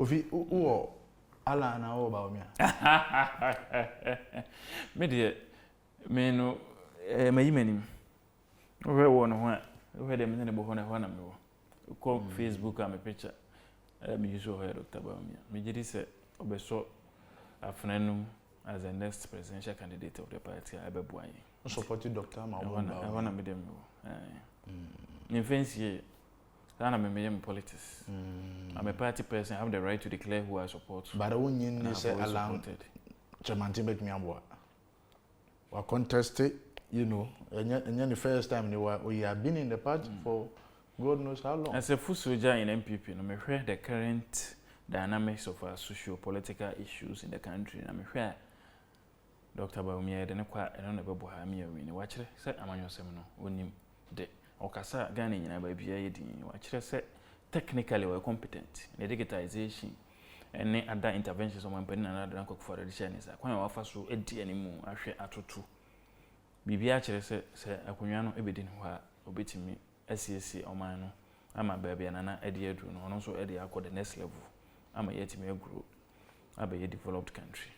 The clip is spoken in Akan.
Ofi o ala na o Bawumia. Me de me no mayi manim. We won ho a we de me ne bo ho na me wo. Ko Facebook a me picture me use ho Dr. Bawumia. Me jidi se obeso afnanum as the next presidential candidate of the party abebuan. Supporting Dr. I wanna me dem wo. In fancy I am politics. I'm a party person. I have the right to declare who I support. But I won't say along Chairman Timbet Miamwa. We contested, you know, and the first time we have been in the party for God knows how long. As a full soldier in NPP, I'm aware the current dynamics of our socio-political issues in the country. I'm aware Dr. Bawumia didn't quite another Bohemia win. Watch it, said Amanyo Semino, when you did. Okasa Ghana nyina ba bia yedi wa kire se technically we competent in digitization and other interventions on mpani na na kwa for the share nisa kwan wa fa so edi animu ahwe atoto bibia kire se akonwa no ebedi ho a obetimi asiesi oman no ama ba bia na edi edu no no so edi akọ the next level ama yetimi grow aba ye developed country.